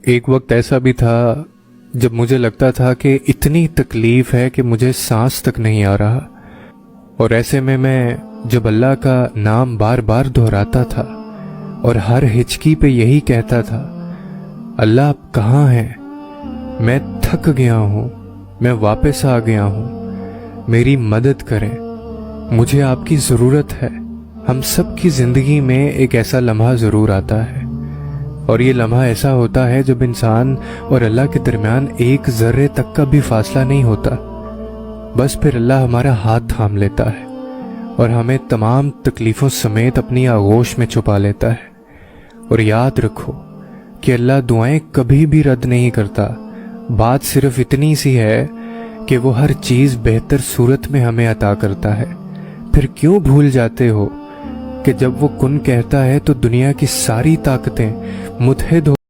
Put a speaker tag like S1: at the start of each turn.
S1: ایک وقت ایسا بھی تھا جب مجھے لگتا تھا کہ اتنی تکلیف ہے کہ مجھے سانس تک نہیں آ رہا، اور ایسے میں جب اللہ کا نام بار بار دہراتا تھا اور ہر ہچکی پہ یہی کہتا تھا، اللہ آپ کہاں ہیں؟ میں تھک گیا ہوں، میں واپس آ گیا ہوں، میری مدد کریں، مجھے آپ کی ضرورت ہے۔ ہم سب کی زندگی میں ایک ایسا لمحہ ضرور آتا ہے، اور یہ لمحہ ایسا ہوتا ہے جب انسان اور اللہ کے درمیان ایک ذرے تک کا بھی فاصلہ نہیں ہوتا، بس پھر اللہ ہمارا ہاتھ تھام لیتا ہے اور ہمیں تمام تکلیفوں سمیت اپنی آغوش میں چھپا لیتا ہے۔ اور یاد رکھو کہ اللہ دعائیں کبھی بھی رد نہیں کرتا، بات صرف اتنی سی ہے کہ وہ ہر چیز بہتر صورت میں ہمیں عطا کرتا ہے۔ پھر کیوں بھول جاتے ہو کہ جب وہ کن کہتا ہے تو دنیا کی ساری طاقتیں متحد ہو